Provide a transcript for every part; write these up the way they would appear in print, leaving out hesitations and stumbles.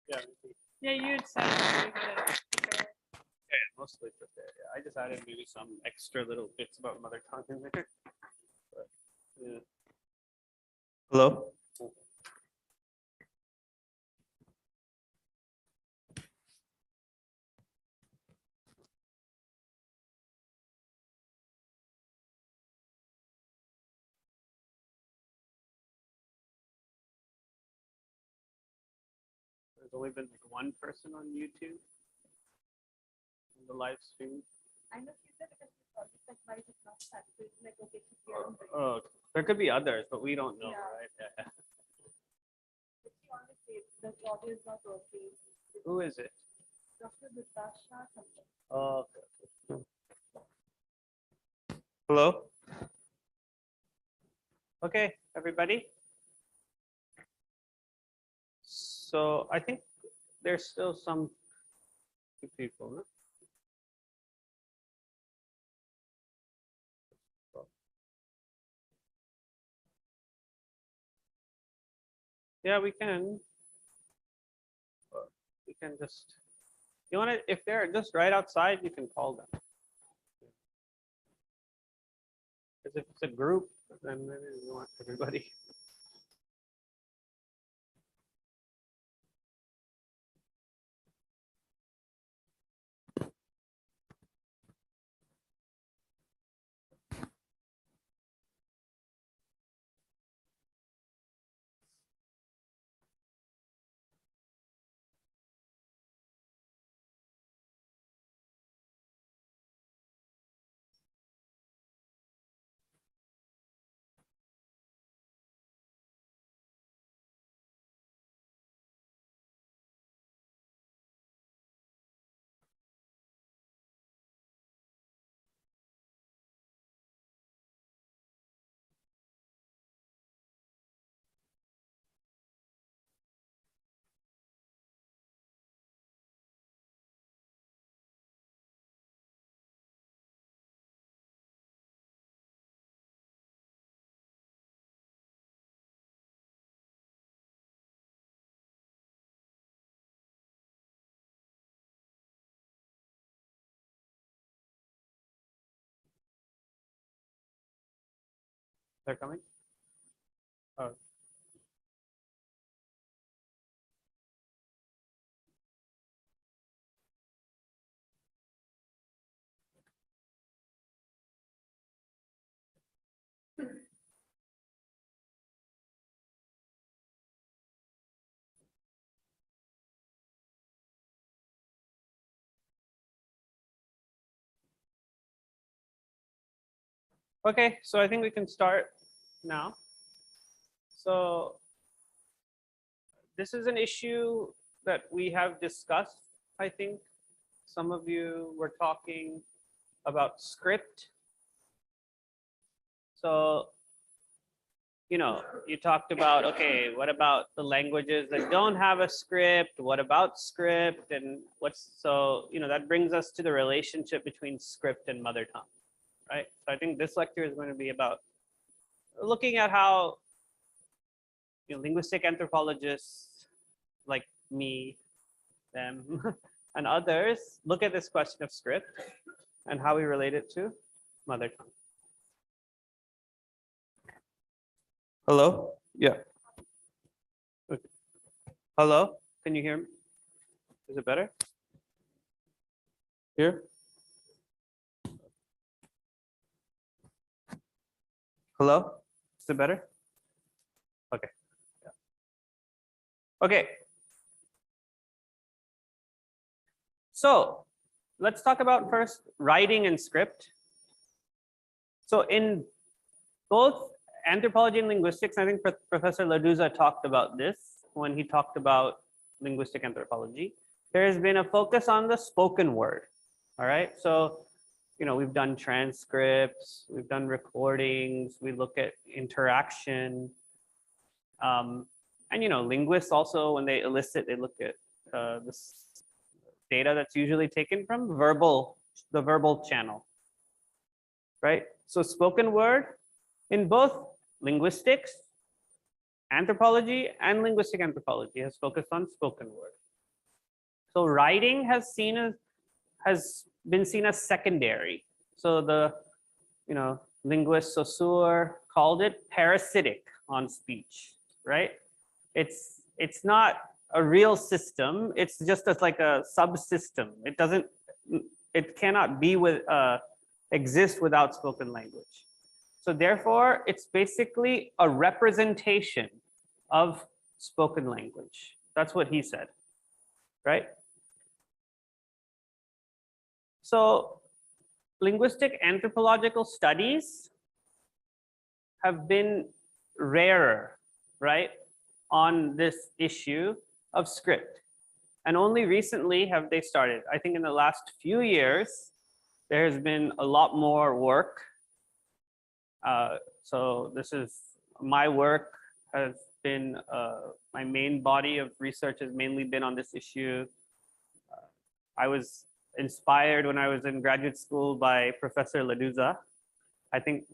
Yeah. Yeah, you had said you had it. Yeah, mostly prepared. Yeah, I just added maybe some extra little bits about mother tongue in there. But, yeah. Hello. There's only been like one person on YouTube in the live stream. I know you said because it's like why is it not that? So it's like okay, keep your own brain. Oh, there could be others, but we don't know, Yeah. right? Yeah. But you always say the audio is not working. Who is it? Dr. Natasha something. Oh, okay. Hello. Okay, everybody. So I think there's still some people. Huh? Yeah, we can. We can just. You want to? If they're just right outside, you can call them. Because if it's a group, then maybe we want everybody. They're coming. Oh. Okay, so I think we can start now. So this is an issue that we have discussed. I think some of you were talking about script. So, you talked about, okay, what about the languages that don't have a script? What about script? And that brings us to the relationship between script and mother tongue, right? So I think this lecture is going to be about looking at how linguistic anthropologists like me, them, and others look at this question of script and how we relate it to mother tongue. Hello? Yeah. Okay. Hello? Can you hear me? Is it better? Here? Hello? Is it better? Okay. Yeah. Okay. So let's talk about first writing and script. So in both anthropology and linguistics, I think Professor Laduza talked about this when he talked about linguistic anthropology. There has been a focus on the spoken word. All right. So, we've done transcripts, we've done recordings, we look at interaction. And, linguists also, when they elicit, they look at this data that's usually taken from the verbal channel. Right. So spoken word in both linguistics, anthropology, and linguistic anthropology has focused on spoken word. So writing has been seen as secondary. So the linguist Saussure called it parasitic on speech, right? It's not a real system. It's just like a subsystem. It cannot be exist without spoken language. So therefore, it's basically a representation of spoken language. That's what he said, right? So linguistic anthropological studies have been rarer, right, on this issue of script. And only recently have they started. I think in the last few years, there has been a lot more work. So this is my work has been, my main body of research has mainly been on this issue. I was inspired when I was in graduate school by Professor Laduza. I think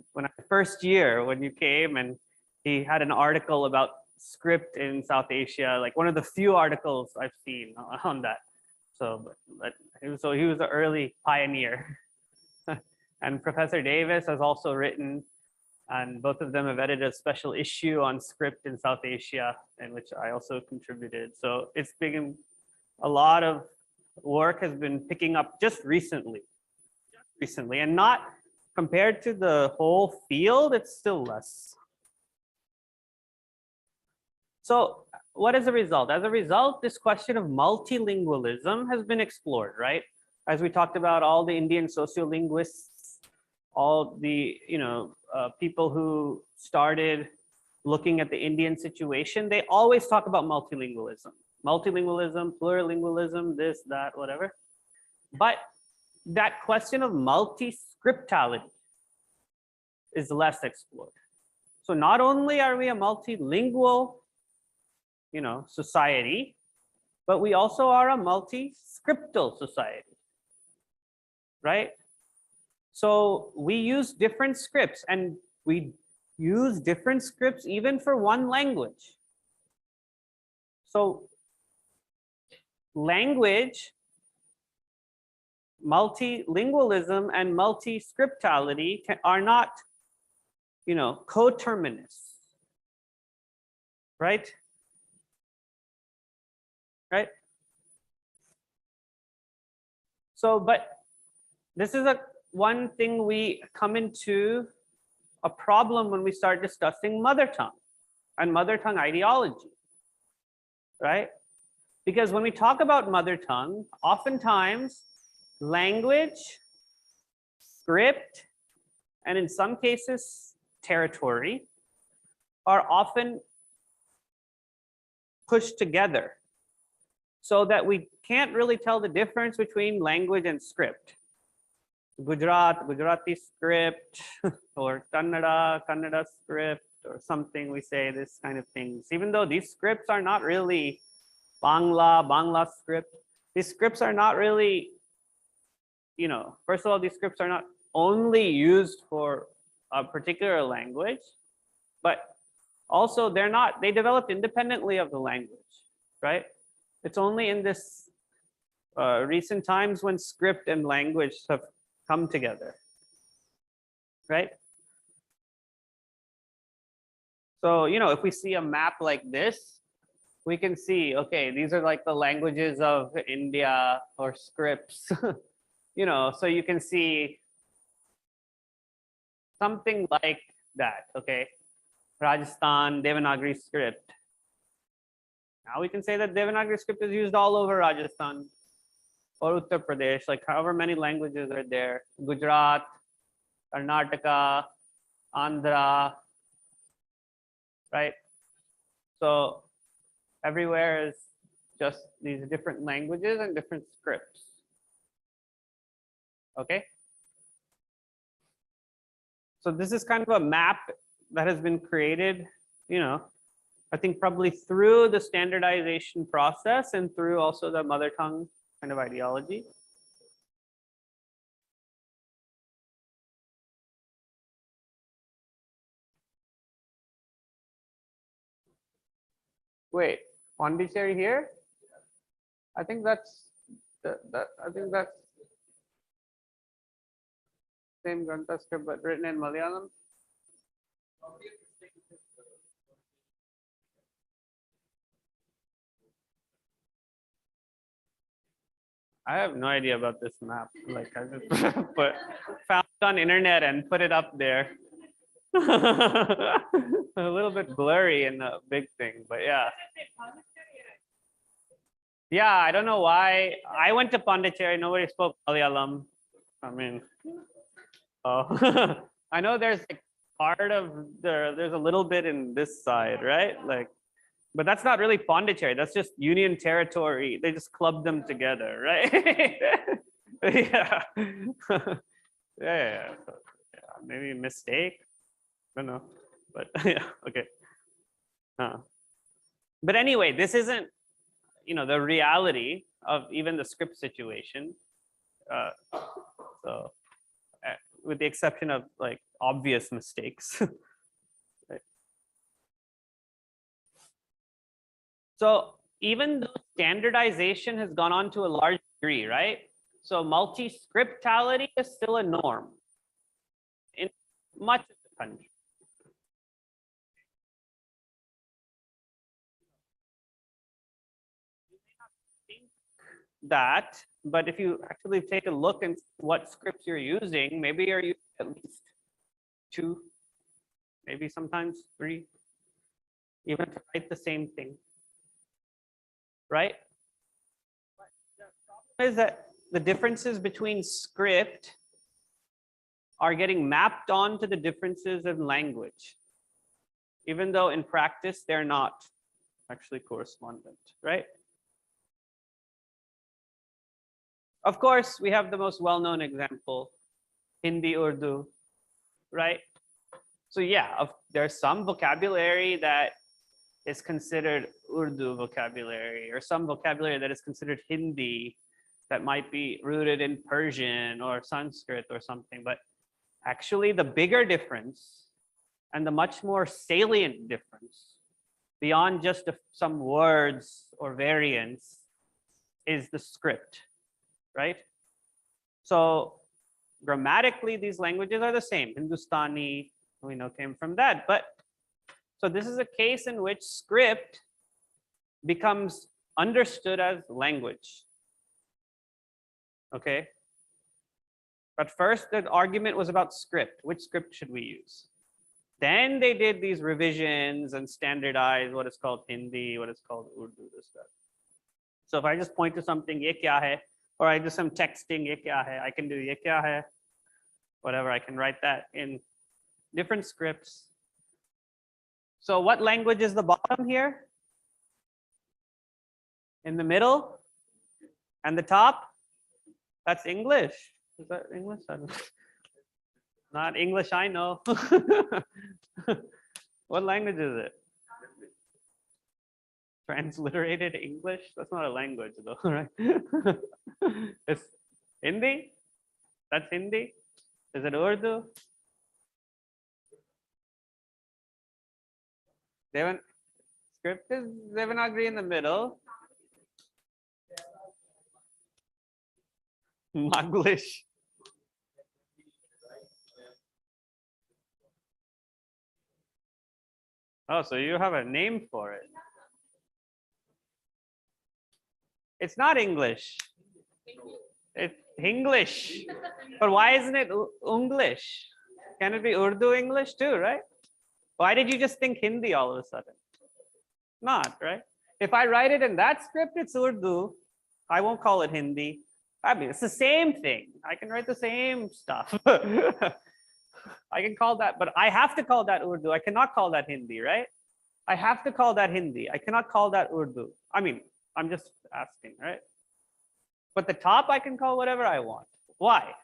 first year when you came and he had an article about script in South Asia, like one of the few articles I've seen on that. So he was an early pioneer. And Professor Davis has also written, and both of them have edited a special issue on script in South Asia, in which I also contributed. So it's been a lot of work has been picking up just recently, and not compared to the whole field, it's still less. So what is the result? As a result, this question of multilingualism has been explored, right? As we talked about, all the Indian sociolinguists, all the people who started looking at the Indian situation, they always talk about multilingualism. Multilingualism, plurilingualism, this, that, whatever. But that question of multi-scriptality is less explored. So not only are we a multilingual society, but we also are a multi-scriptal society, right? So we use different scripts, and we use different scripts even for one language. So language, multilingualism and multi-scriptality are not, coterminous, right? Right? So, but this is one thing we come into a problem when we start discussing mother tongue and mother tongue ideology, right? Because when we talk about mother tongue, oftentimes language, script, and in some cases territory are often pushed together so that we can't really tell the difference between language and script. Gujarati script, or Kannada script, or something, we say this kind of things. Even though these scripts are not really Bangla script, these scripts are not really, first of all, these scripts are not only used for a particular language, but also they developed independently of the language, right? It's only in this recent times when script and language have come together, right? So, if we see a map like this, we can see, okay, these are like the languages of India or scripts, so you can see something like that, okay? Rajasthan, Devanagari script. Now we can say that Devanagari script is used all over Rajasthan or Uttar Pradesh, like however many languages are there. Gujarat, Karnataka, Andhra, right? So everywhere is just these different languages and different scripts. Okay. So this is kind of a map that has been created, I think probably through the standardization process and through also the mother tongue kind of ideology. Wait, Pondicherry here? I think that's I think that's same Grantha script but written in Malayalam. I have no idea about this map. Like I just found it on internet and put it up there. A little bit blurry in the big thing, but yeah. Yeah, I don't know why. I went to Pondicherry. Nobody spoke Malayalam. I mean, oh, I know there's like part of there's a little bit in this side, right? Like, but that's not really Pondicherry. That's just Union Territory. They just clubbed them together, right? Yeah. Yeah. So, yeah. Maybe a mistake. I don't know. But yeah, okay. But anyway, this isn't, the reality of even the script situation. So with the exception of like obvious mistakes. Right. So even though standardization has gone on to a large degree, right? So multi-scriptality is still a norm in much of the country. That, but if you actually take a look at what scripts you're using, maybe you're using at least 2, maybe sometimes 3, even to write the same thing, right? But the problem is that the differences between script are getting mapped onto the differences in language, even though in practice they're not actually correspondent, right? Of course, we have the most well-known example, Hindi Urdu, right? So yeah, there's some vocabulary that is considered Urdu vocabulary, or some vocabulary that is considered Hindi that might be rooted in Persian or Sanskrit or something. But actually the bigger difference and the much more salient difference beyond just some words or variants is the script, right? So grammatically, these languages are the same. Hindustani, we know, came from that. But so this is a case in which script becomes understood as language. Okay. But first, the argument was about script. Which script should we use? Then they did these revisions and standardized what is called Hindi, what is called Urdu, this stuff. So if I just point to something, ye kya hai, or I do some texting, ye kya hai, I can do ye kya hai, whatever, I can write that in different scripts. So what language is the bottom here? In the middle? And the top? That's English. Is that English? Not English, I know. What language is it? Transliterated English? That's not a language though, right? It's Hindi? That's Hindi? Is it Urdu? Script is Devanagari in the middle. Muglish. Oh, so you have a name for it. It's not English. It's English. But why isn't it English? Can it be Urdu English too, right? Why did you just think Hindi all of a sudden? Not, right? If I write it in that script, it's Urdu. I won't call it Hindi. I mean, it's the same thing. I can write the same stuff. I can call that, but I have to call that Urdu. I cannot call that Hindi, right? I have to call that Hindi. I cannot call that Urdu. I mean, I'm just asking, right? But the top, I can call whatever I want. Why?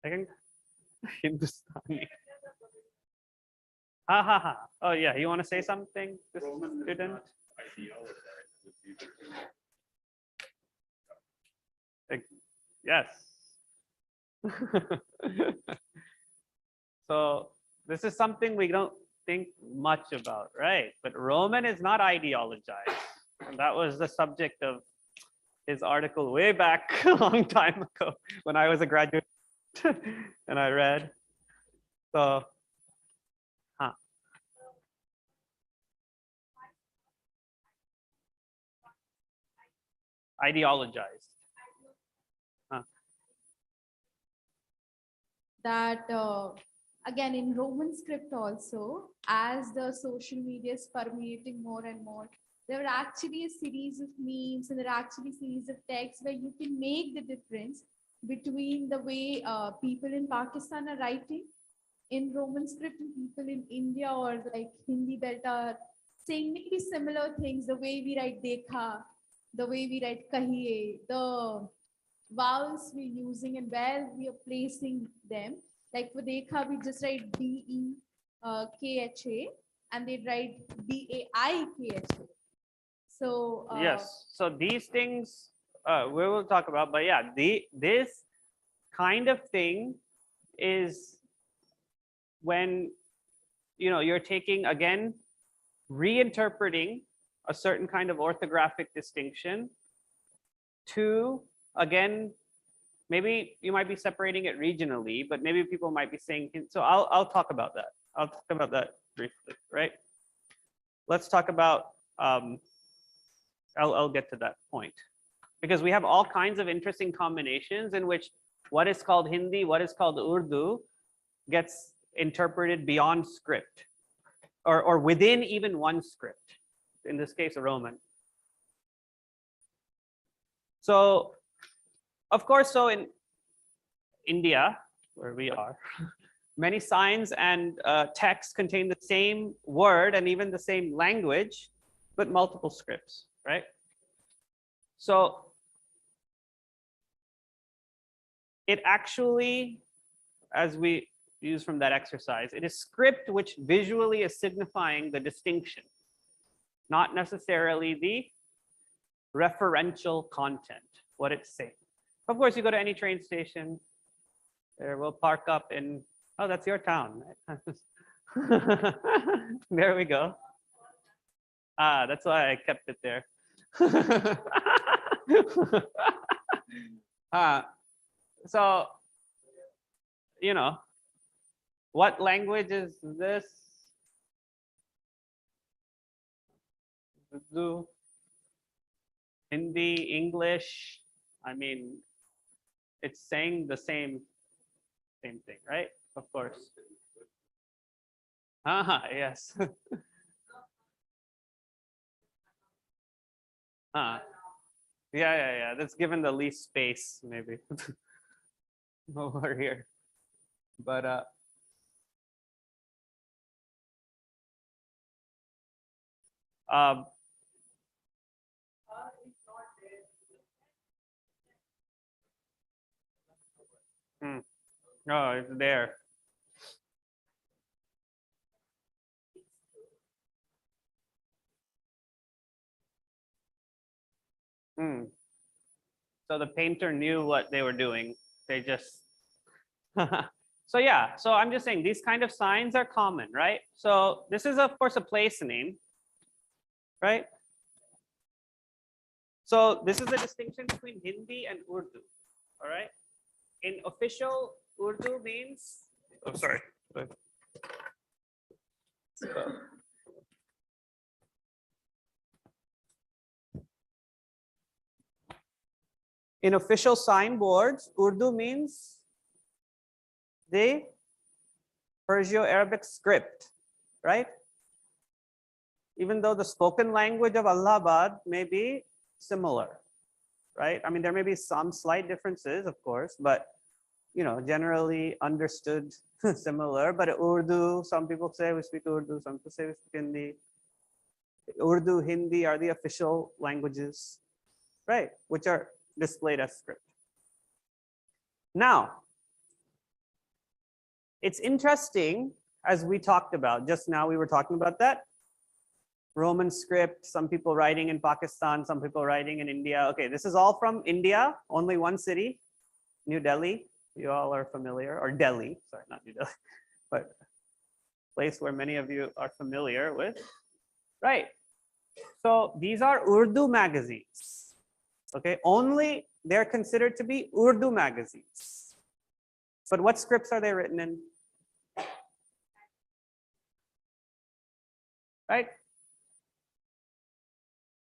I can Hindustani. Ha ha ha. Oh yeah, you want to say something, this student? Yes. So this is something we don't think much about, right? But Roman is not ideologized. And that was the subject of his article way back a long time ago when I was a graduate and I read. So, huh. Ideologized. Huh. That again in Roman script also, as the social media is permeating more and more, there are actually a series of memes and there are actually series of texts where you can make the difference between the way people in Pakistan are writing in Roman script and people in India or like Hindi belt are saying maybe similar things. The way we write dekha, the way we write kahiye, the vowels we're using and where we are placing them. Like for dekha, we just write D-E-K-H-A and they write D-A-I-K-H-A. So Yes. So these things we will talk about, but yeah, this kind of thing is when you're taking again reinterpreting a certain kind of orthographic distinction to again maybe you might be separating it regionally, but maybe people might be saying so I'll talk about that. I'll talk about that briefly, right? Let's talk about I'll get to that point because we have all kinds of interesting combinations in which what is called Hindi, what is called Urdu gets interpreted beyond script or within even one script, in this case, Roman. So, of course, so in India, where we are, many signs and texts contain the same word and even the same language, but multiple scripts, right? So it actually, as we use from that exercise, it is script which visually is signifying the distinction, not necessarily the referential content, what it's saying. Of course, you go to any train station, there we'll park up in, oh, that's your town. There we go. Ah, that's why I kept it there. So, what language is this? Urdu, Hindi, English. I mean, it's saying the same thing, right? Of course. Yes. Yeah. That's given the least space, maybe over here. But oh, it's there. So the painter knew what they were doing. They just so yeah, so I'm just saying these kind of signs are common, right? So this is of course a place name, right? So this is the distinction between Hindi and Urdu, all right? In official, Urdu means, oh, sorry. In official signboards, Urdu means the Perso-Arabic script, right? Even though the spoken language of Allahabad may be similar, right? I mean, there may be some slight differences, of course, but generally understood similar. But Urdu, some people say we speak Urdu, some people say we speak Hindi. Urdu, Hindi are the official languages, right? Which are displayed as script. Now, it's interesting, as we talked about just now, we were talking about that Roman script, some people writing in Pakistan, some people writing in India. Okay, this is all from India, only one city, New Delhi. You all are familiar, or Delhi, sorry, not New Delhi, but place where many of you are familiar with. Right. So these are Urdu magazines. Okay, only they're considered to be Urdu magazines. But what scripts are they written in? Right.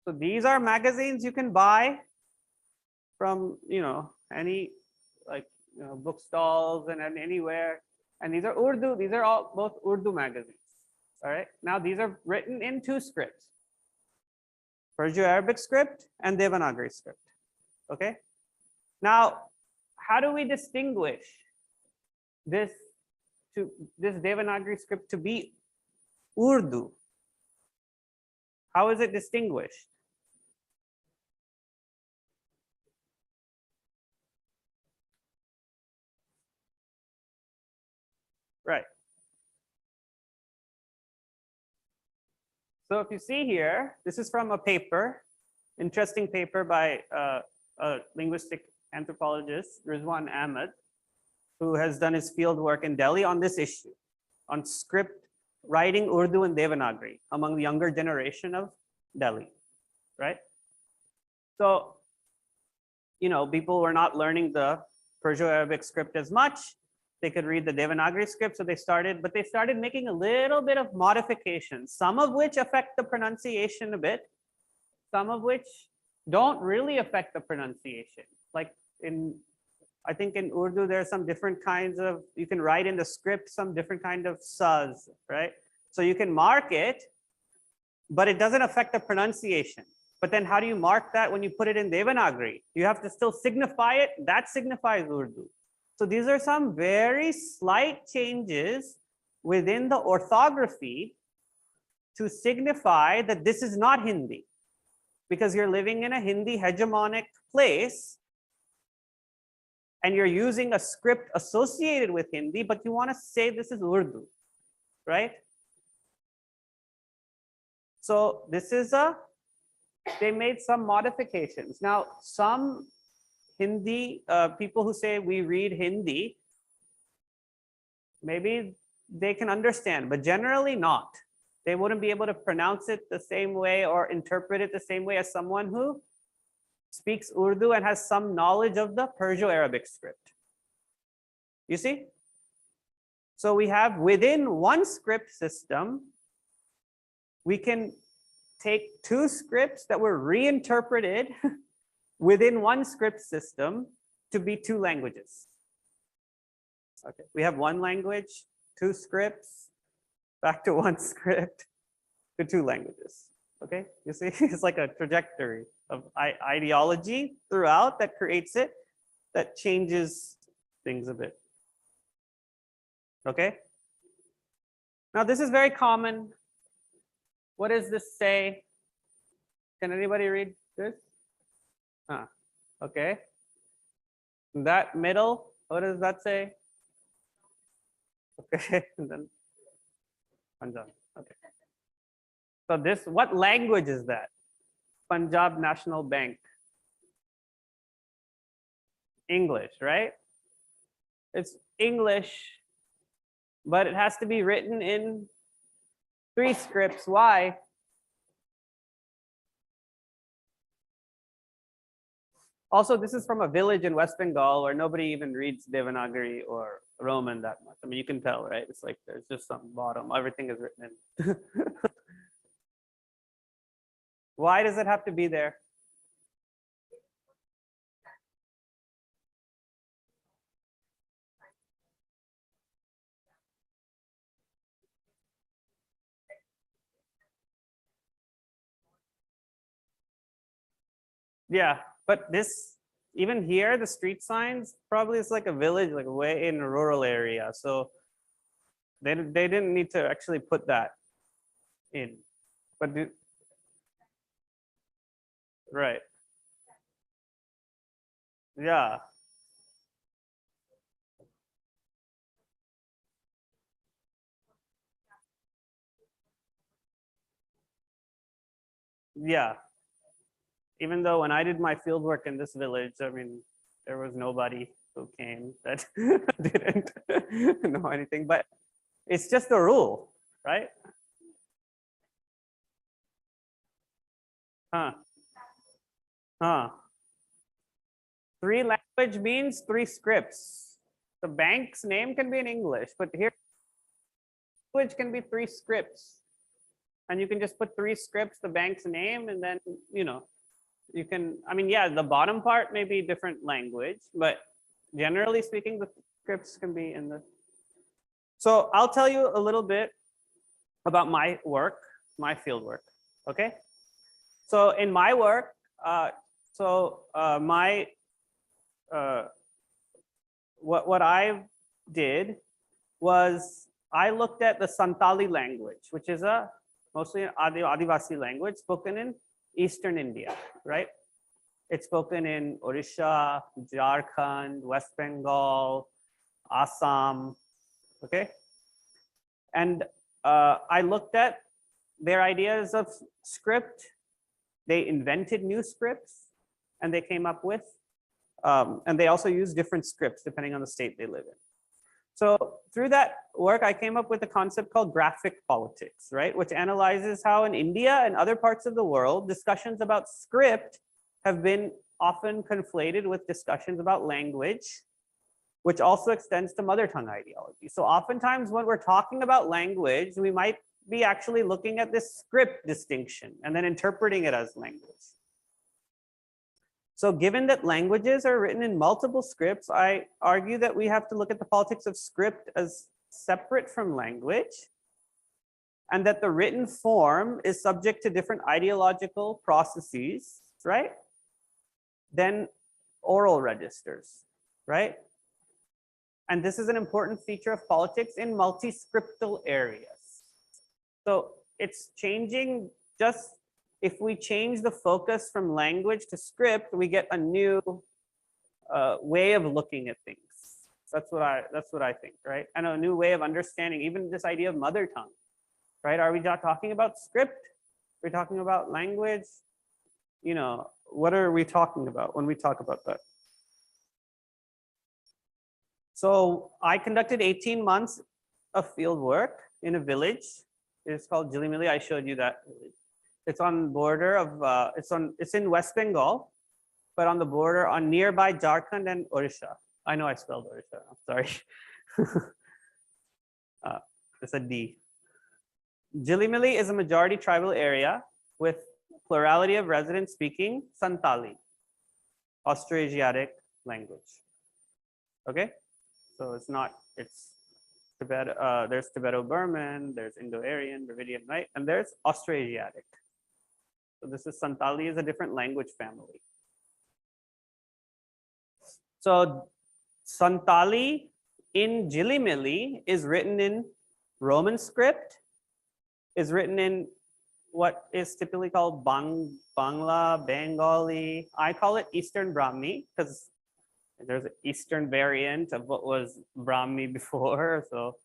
So these are magazines you can buy from, any like book stalls and anywhere. And these are Urdu. These are all both Urdu magazines. All right. Now these are written in two scripts: Persian-Arabic script and Devanagari script. Okay. Now, how do we distinguish this Devanagari script to be Urdu? How is it distinguished? Right. So if you see here, this is from a paper, interesting paper by a linguistic anthropologist, Rizwan Ahmed, who has done his field work in Delhi on this issue, on script writing Urdu and Devanagari among the younger generation of Delhi, right? So, people were not learning the Persian-Arabic script as much. They could read the Devanagari script, so they started making a little bit of modifications, some of which affect the pronunciation a bit, some of which don't really affect the pronunciation. Like I think in Urdu, there are some different kinds of, you can write in the script some different kind of saz, right? So you can mark it, but it doesn't affect the pronunciation. But then how do you mark that when you put it in Devanagari? You have to still signify it. That signifies Urdu. So these are some very slight changes within the orthography to signify that this is not Hindi, because you're living in a Hindi hegemonic place and you're using a script associated with Hindi, but you want to say this is Urdu, right? So this is they made some modifications. Now, some Hindi, people who say we read Hindi, maybe they can understand, but generally not. They wouldn't be able to pronounce it the same way or interpret it the same way as someone who speaks Urdu and has some knowledge of the Persian-Arabic script. You see? So we have within one script system, we can take two scripts that were reinterpreted within one script system to be two languages. Okay, we have one language, two scripts, back to one script to two languages. Okay, you see, it's like a trajectory of ideology throughout that creates it, that changes things a bit. Okay, now this is very common. What does this say? Can anybody read this? Okay. That middle, what does that say? Okay, and then Punjab. Okay. So this, what language is that? Punjab National Bank. English, right? It's English, but it has to be written in three scripts. Why? Also, this is from a village in West Bengal where nobody even reads Devanagari or Roman that much. I mean, you can tell, right? It's like there's just some bottom. Everything is written in. Why does it have to be there? Yeah, but this, even here, the street signs probably is like a village, like way in a rural area. So they didn't need to actually put that in. But right. Yeah. Yeah. Even though when I did my field work in this village, I mean, there was nobody who came that didn't know anything, but it's just a rule. right? Huh. Huh. 3 language means 3 scripts. The bank's name can be in English, but here language can be 3 scripts. And you can just put 3 scripts, the bank's name, and then, you know, you can, I mean, yeah, the bottom part may be different language, but generally speaking, the scripts can be in the. So I'll tell you a little bit about my work, my field work, okay? So in my work, what I did was I looked at the Santali language, which is a mostly an Adivasi language spoken in Eastern India, right? It's spoken in Odisha, Jharkhand, West Bengal, Assam, okay? And I looked at their ideas of script. They invented new scripts and they came up with, and they also use different scripts depending on the state they live in. So through that work, I came up with a concept called graphic politics, right? Which analyzes how in India and other parts of the world, discussions about script have been often conflated with discussions about language, which also extends to mother tongue ideology. So oftentimes when we're talking about language, we might be actually looking at this script distinction and then interpreting it as language. So given that languages are written in multiple scripts, I argue that we have to look at the politics of script as separate from language, and that the written form is subject to different ideological processes, right? Than oral registers, right? And this is an important feature of politics in multi-scriptal areas. So it's changing just if we change the focus from language to script, we get a new way of looking at things. That's what I think, right? And a new way of understanding even this idea of mother tongue, right? Are we not talking about script? We're talking about language. You know, what are we talking about when we talk about that? So I conducted 18 months of field work in a village. It's called Jilimili. I showed you that village. It's on border of it's in West Bengal, but on the border on nearby Jharkhand and Odisha. I know I spelled Odisha. I'm sorry. It's a D. Jilimili is a majority tribal area with plurality of residents speaking Santali, Austroasiatic language. Okay, so it's Tibet. There's Tibeto-Burman, there's Indo-Aryan, Dravidian, right, and there's Austroasiatic. So this is Santali is a different language family. So Santali in Jilimili is written in Roman script, is written in what is typically called Bangla, Bengali. I call it Eastern Brahmi because there's an Eastern variant of what was Brahmi before. So,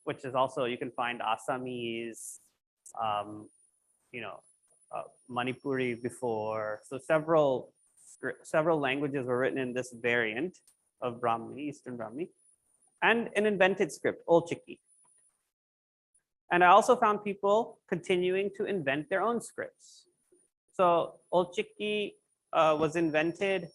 which is also, you can find Assamese, you know, Manipuri before. So several languages were written in this variant of Brahmi, Eastern Brahmi, and an invented script, Old Chiki. And I also found people continuing to invent their own scripts. So Old Chiki was invented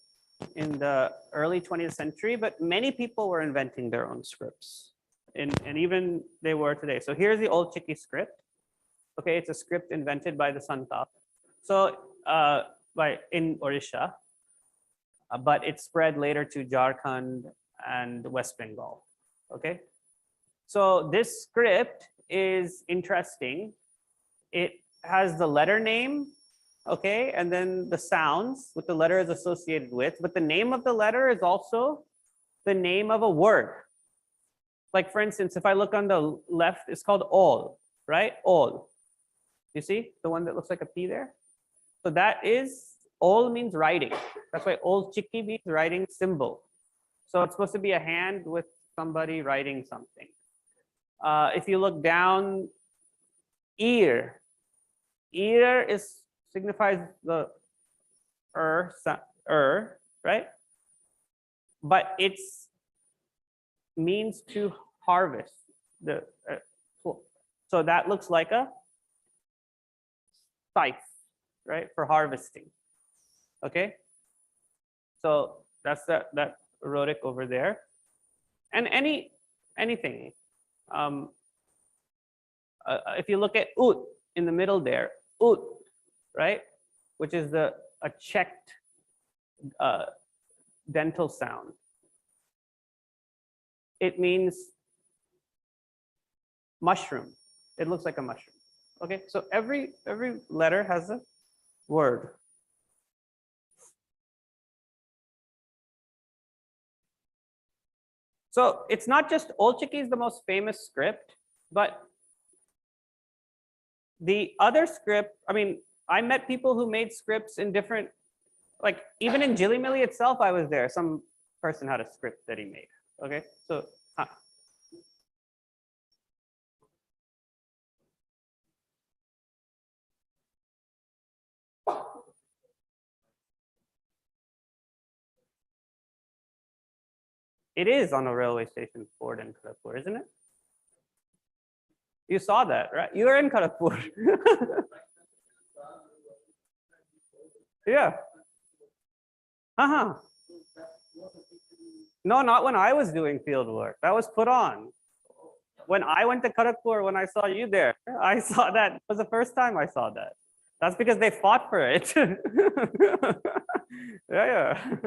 in the early 20th century, but many people were inventing their own scripts, and even they were today. So here's the Old Chiki script. Okay, it's a script invented by the Santal. So in Odisha, but it spread later to Jharkhand and West Bengal. Okay, so this script is interesting. It has the letter name, okay, and then the sounds with the letter is associated with, but the name of the letter is also the name of a word. Like for instance, if I look on the left, it's called all, right? All. You see the one that looks like a P there? So that is, all means writing. That's why Old Chiki means writing symbol. So it's supposed to be a hand with somebody writing something. If you look down, ear signifies the right? But it's means to harvest, the So that looks like a scythe, right, for harvesting. Okay, so that's that rhotic over there, and anything. If you look at ut in the middle there, ut, right, which is a checked dental sound. It means mushroom. It looks like a mushroom. Okay, so every letter has a word. So it's not just Old Chiki is the most famous script, but the other script, I mean, I met people who made scripts in different, like even in Jilimili itself, I was there. Some person had a script that he made. Okay, so it is on a railway station board in Kharagpur, isn't it? You saw that, right? You were in Kharagpur. Yeah. Uh-huh. No, not when I was doing field work. That was put on. When I went to Kharagpur, when I saw you there, I saw that. It was the first time I saw that. That's because they fought for it. Yeah.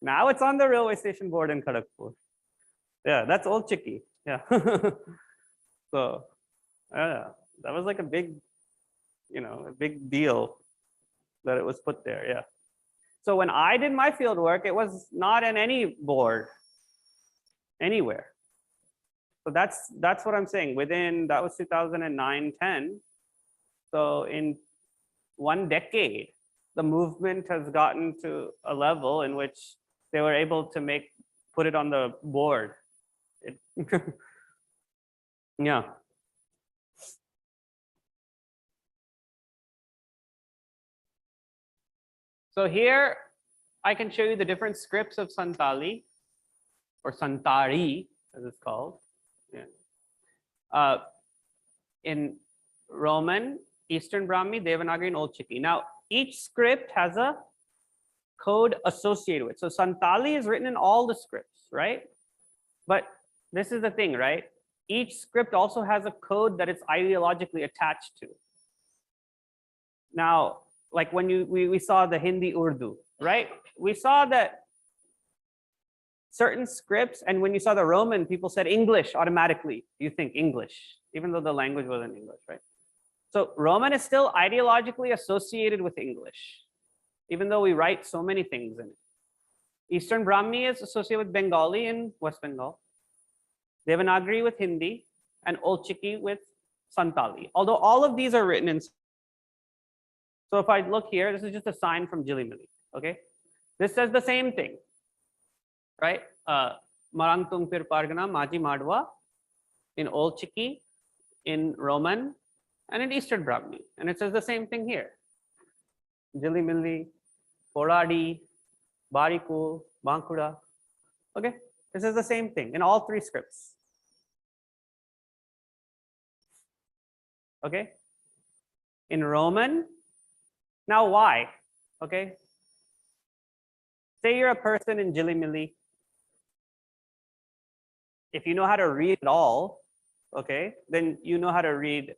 Now it's on the railway station board in Kharagpur. Yeah, that's Old Chiki. Yeah. So, yeah, that was like a big, a big deal that it was put there. Yeah. So when I did my field work, it was not in any board anywhere. So that's what I'm saying. That was 2009, 10. So in one decade, the movement has gotten to a level in which they were able to put it on the board. Yeah. So here I can show you the different scripts of Santali or Santari, as it's called. Yeah. In Roman, Eastern Brahmi, Devanagari, and Old Chiki. Now, each script has a code associated with. So Santali is written in all the scripts, right? But this is the thing, right? Each script also has a code that it's ideologically attached to. Now, like when we saw the Hindi Urdu, right? We saw that certain scripts, and when you saw the Roman, people said English automatically. You think English, even though the language wasn't English, right? So Roman is still ideologically associated with English, even though we write so many things in it. Eastern Brahmi is associated with Bengali in West Bengal, Devanagari with Hindi, and Old Chiki with Santali. Although all of these are written in. So if I look here, this is just a sign from Jilimili, okay? This says the same thing, right? Marantung Pir Pargana, Maji Madwa, in Old Chiki, in Roman, and in Eastern Brahmi. And it says the same thing here. Jilimili, Poradi, Barikul, Bankura. Okay, this is the same thing in all three scripts. Okay, in Roman, now why? Okay, say you're a person in Jilimili. If you know how to read it all, okay, then you know how to read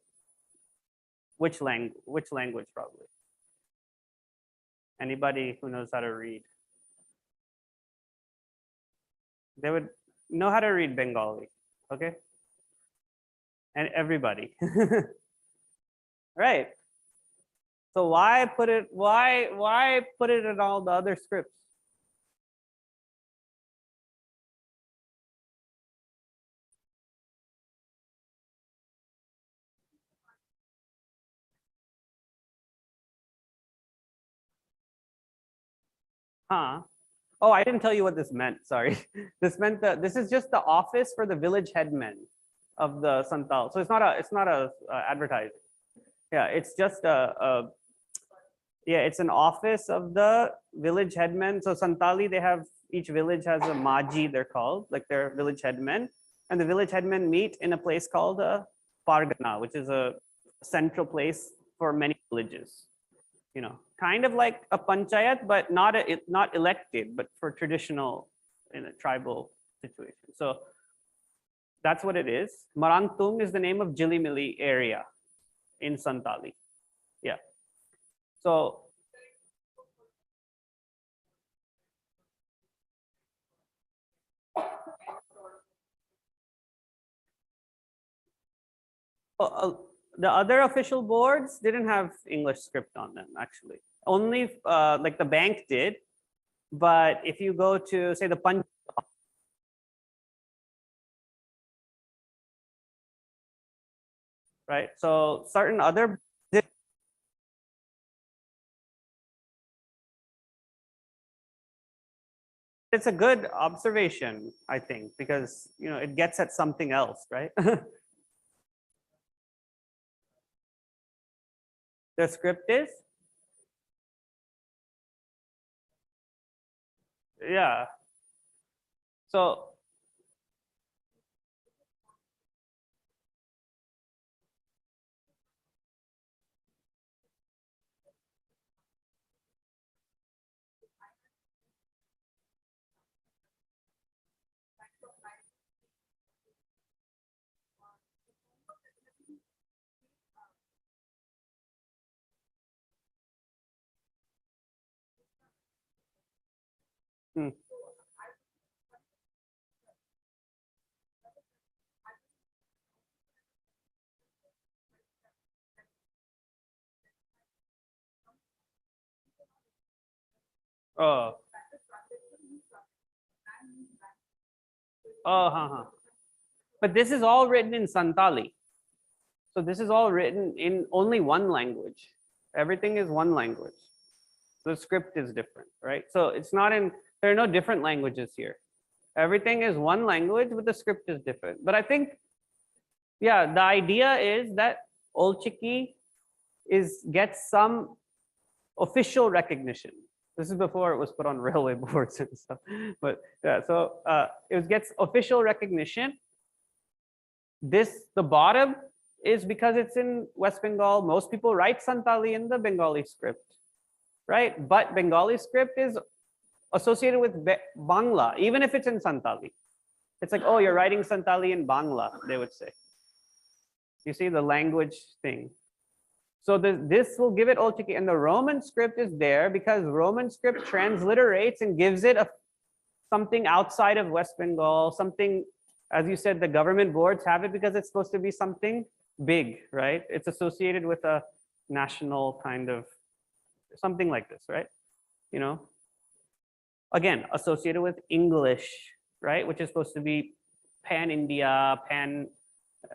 which language probably. Anybody who knows how to read? They would know how to read Bengali, okay? And everybody. Right. So why put it in all the other scripts? Huh? Oh, I didn't tell you what this meant. Sorry. This meant that this is just the office for the village headmen of the Santal. So it's not a advertising. Yeah, it's just it's an office of the village headmen. So Santali, each village has a Maji, they're called, like their village headmen. And the village headmen meet in a place called Pargana, which is a central place for many villages. Kind of like a panchayat, but not elected, but for traditional in a tribal situation. So that's what it is. Marangtung is the name of Jilimili area in Santali. Yeah. So the other official boards didn't have English script on them, actually. Only like the bank did. But if you go to, say, the Punjab, right? So certain other, it's a good observation, I think, because it gets at something else, right? The script is, yeah. So hmm. Oh, huh. But this is all written in Santali. So this is all written in only one language. Everything is one language. The script is different, right? So it's not in, there are no different languages here. Everything is one language, but the script is different. But I think, yeah, the idea is that Old Chiki gets some official recognition. This is before it was put on railway boards and stuff. But yeah, so it gets official recognition. The bottom is because it's in West Bengal. Most people write Santali in the Bengali script, right? But Bengali script is associated with Bangla, even if it's in Santali. It's like, oh, you're writing Santali in Bangla, they would say. You see the language thing. So this will give it Old Chiki, and the Roman script is there because Roman script transliterates and gives it something outside of West Bengal, something, as you said, the government boards have it because it's supposed to be something big, right? It's associated with a national kind of something like this, right? Again, associated with English, right? Which is supposed to be pan-India, pan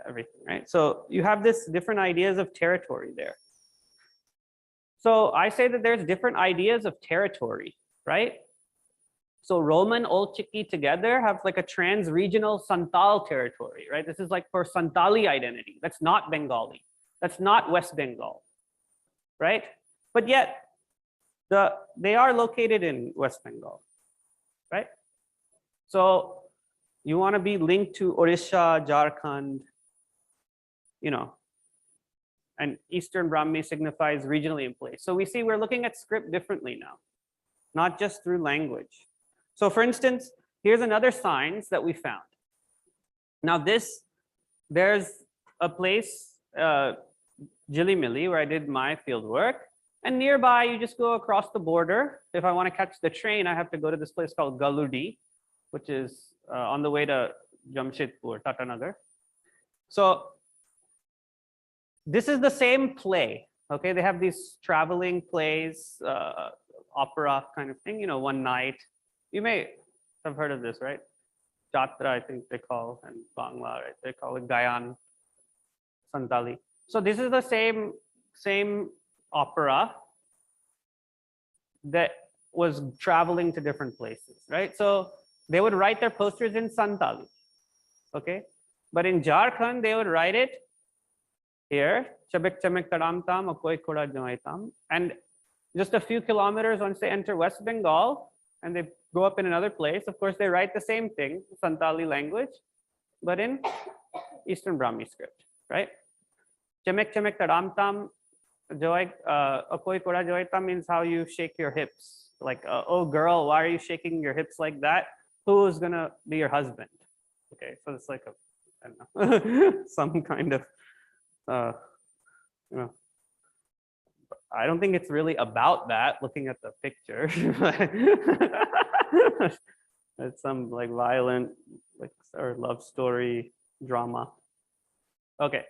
everything, right? So you have this different ideas of territory there. So I say that there's different ideas of territory, right? So Roman, Old Chiki together have like a trans-regional Santal territory, right? This is like for Santali identity. That's not Bengali. That's not West Bengal, right? But yet they are located in West Bengal, right? So you want to be linked to Odisha, Jharkhand, and Eastern Brahmi signifies regionally in place. So we see we're looking at script differently now, not just through language. So for instance, here's another signs that we found. Now there's a place, Jilimili, where I did my field work. And nearby, you just go across the border. If I want to catch the train, I have to go to this place called Galudi, which is on the way to Jamshedpur, Tatanagar. So this is the same play, okay? They have these traveling plays, opera kind of thing, one night. You may have heard of this, right? Jatra, I think they call, and Bangla, right? They call it GIAN, Santali. So this is the same opera that was traveling to different places, right? So they would write their posters in Santali, okay? But in Jharkhand, they would write it here, Chabik Chamek Tadam Tam, Akoi Koda Jamai Tam. And just a few kilometers once they enter West Bengal and they go up in another place, of course, they write the same thing, Santali language, but in Eastern Brahmi script. right? Chemek chemek tadam tam joy akoi kora joy tam means how you shake your hips. Like, oh girl, why are you shaking your hips like that? Who's gonna be your husband? Okay, so it's like a, I don't know, some kind of, you know, I don't think it's really about that looking at the picture. It's some like violent, like, or love story drama. Okay.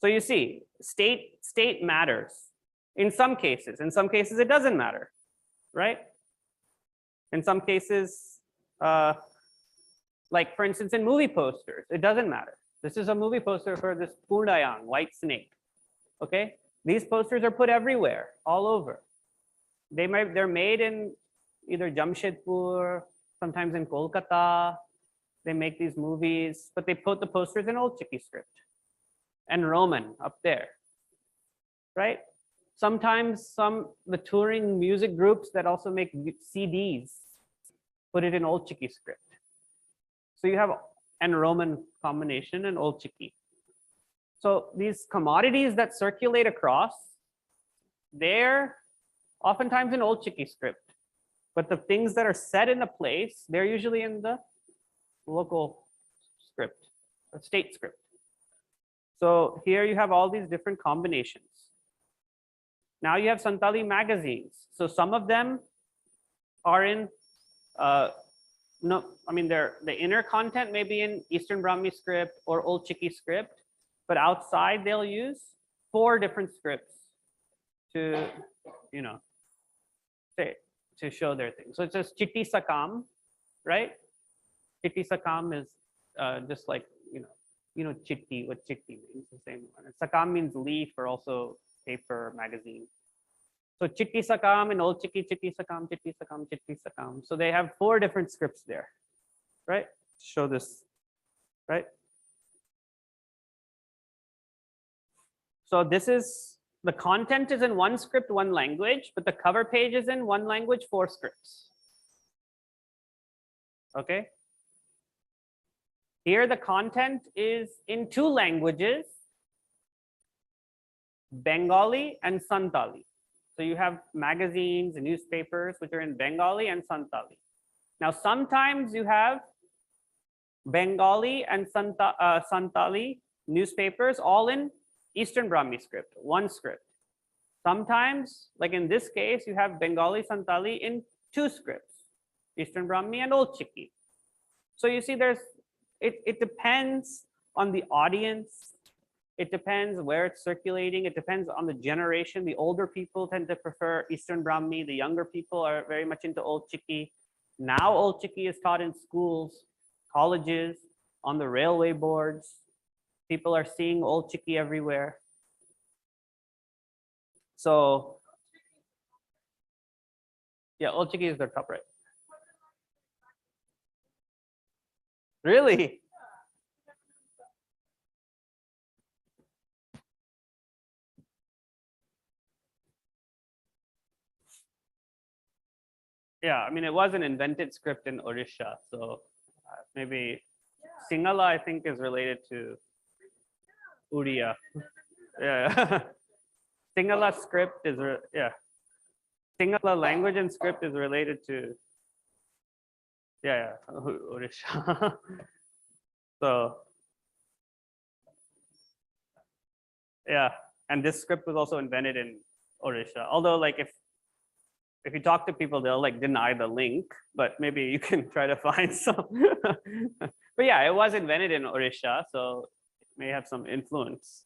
So you see, state matters in some cases. In some cases, it doesn't matter, right? In some cases, like for instance, in movie posters, it doesn't matter. This is a movie poster for this Purdayang, white snake. Okay, these posters are put everywhere, all over. They're made in either Jamshedpur, sometimes in Kolkata. They make these movies, but they put the posters in Old Chiki script and Roman up there, right? Sometimes the touring music groups that also make CDs put it in Old Chiki script. So you have and Roman combination and Old Chiki. So these commodities that circulate across, they're oftentimes in Old Chiki script. But the things that are set in a place, they're usually in the local script, or state script. So here you have all these different combinations. Now you have Santali magazines. So some of them are in, no, I mean, the inner content may be in Eastern Brahmi script or Old Chiki script, but outside they'll use 4 different scripts to, you know, to show their thing. So it says Chitti Sakam, right? Chitti Sakam is just like, you know, chitti, what chitti means, the same one. And Sakam means leaf or also paper, magazine. So Chitti Sakam and Old Chiki, Chitti Sakam, Chitti Sakam, Chitti Sakam. So they have 4 different scripts there, right? Show this, right? So this is, the content is in 1 script, 1 language, but the cover page is in 1 language, 4 scripts. Okay. Here the content is in 2 languages, Bengali and Santali. So you have magazines and newspapers which are in Bengali and Santali. Now sometimes you have Bengali and Santali newspapers all in Eastern Brahmi script, 1 script. Sometimes, like in this case, you have Bengali Santali in 2 scripts, Eastern Brahmi and Old Chiki. So you see it depends on the audience. It depends where it's circulating. It depends on the generation. The older people tend to prefer Eastern Brahmi. The younger people are very much into Old Chiki. Now Old Chiki is taught in schools, colleges, on the railway boards. People are seeing Old Chiki everywhere. So yeah, Old Chiki is the top right. Really? Yeah, I mean, it was an invented script in Odisha. So maybe Singhala, I think, is related to Uriya. Yeah. Singhala script is, yeah. Singhala language and script is related to, yeah, Odisha. So, yeah. And this script was also invented in Odisha. Although, like, if you talk to people, they'll like deny the link, but maybe you can try to find some. But yeah, it was invented in Odisha, so it may have some influence.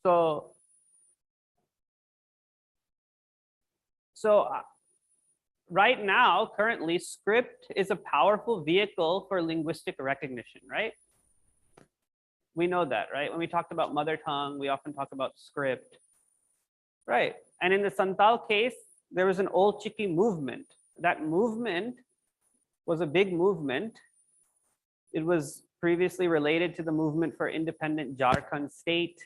So right now, currently, script is a powerful vehicle for linguistic recognition, right? We know that, right? When we talked about mother tongue, we often talk about script, right? And in the Santal case, there was an Old Chiki movement. That movement was a big movement. It was previously related to the movement for independent Jharkhand state.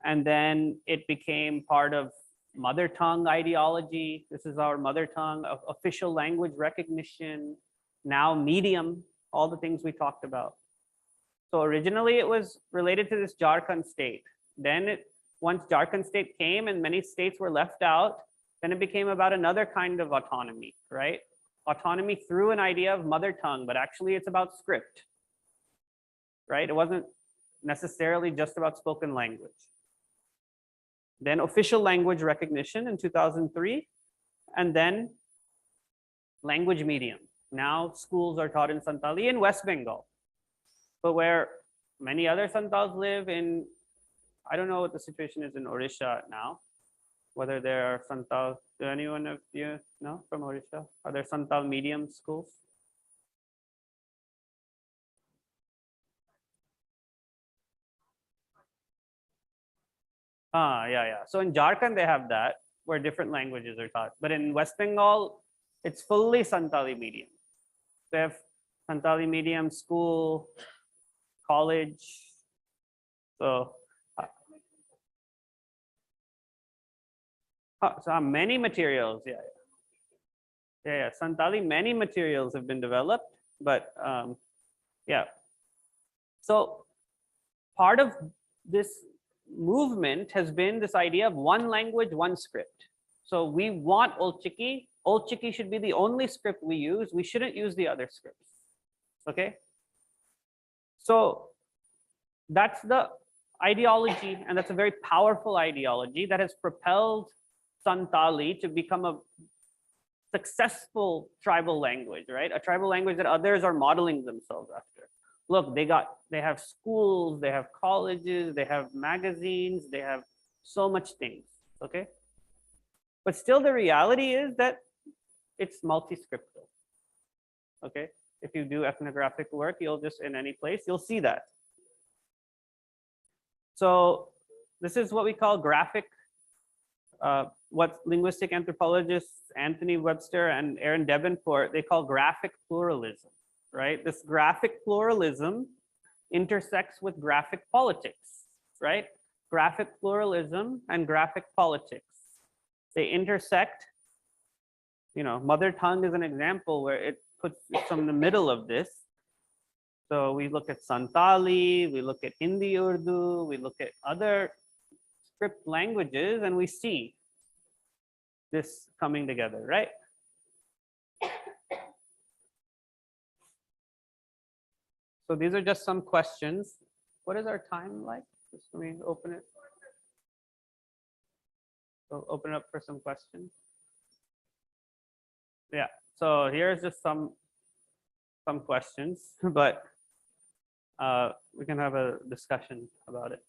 And then it became part of mother tongue ideology. This is our mother tongue, official language recognition, now medium, all the things we talked about. So originally it was related to this Jharkhand state. Then once Jharkhand state came and many states were left out, then it became about another kind of autonomy, right? Autonomy through an idea of mother tongue, but actually it's about script, right? It wasn't necessarily just about spoken language. Then official language recognition in 2003, and then language medium. Now schools are taught in Santali in West Bengal, but where many other Santals live in, I don't know what the situation is in Odisha now, whether there are Santal, do anyone of you know from Odisha? Are there Santal medium schools? Yeah. So in Jharkhand, they have that, where different languages are taught. But in West Bengal, it's fully Santali medium. They have Santali medium school, college. So, many materials, yeah. Santali, many materials have been developed, but yeah. So part of this movement has been this idea of one language, one script. So we want Old Chiki. Old Chiki should be the only script we use. We shouldn't use the other scripts. Okay. So that's the ideology, and that's a very powerful ideology that has propelled Santali to become a successful tribal language, right? A tribal language that others are modeling themselves after. Look, they have schools, they have colleges, they have magazines, they have so much things, okay? But still the reality is that it's multi-scriptal, okay? If you do ethnographic work, you'll just, in any place, you'll see that. So this is what we call graphic, what linguistic anthropologists Anthony Webster and Aaron Davenport, they call graphic pluralism, right? This graphic pluralism intersects with graphic politics, right? Graphic pluralism and graphic politics, they intersect. You know, mother tongue is an example where it puts from in the middle of this. So we look at Santali, we look at Hindi Urdu, we look at other script languages, and we see this coming together, right? So these are just some questions. What is our time like? Just let me open it. So open it up for some questions. Yeah, so here's just some questions, but we can have a discussion about it.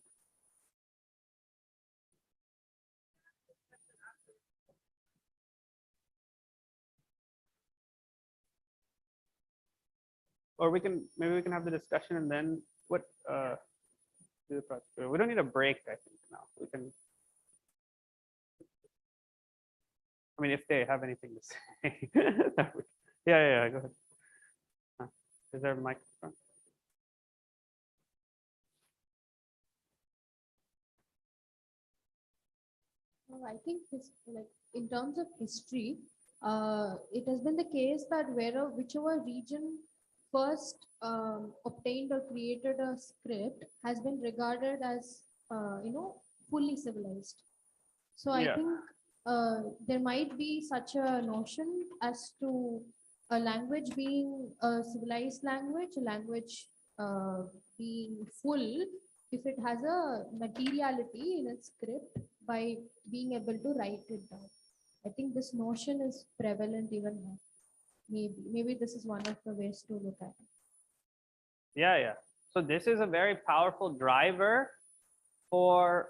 Or maybe we can have the discussion and then what do the project. We don't need a break, I think now. We can, I mean, if they have anything to say. Yeah, go ahead. Is there a microphone? I think like in terms of history, it has been the case that whichever region first obtained or created a script has been regarded as fully civilized. So I think there might be such a notion as to a language being a civilized language, a language being full if it has a materiality in its script by being able to write it down. I think this notion is prevalent even now. Maybe this is one of the ways to look at it. Yeah. So this is a very powerful driver for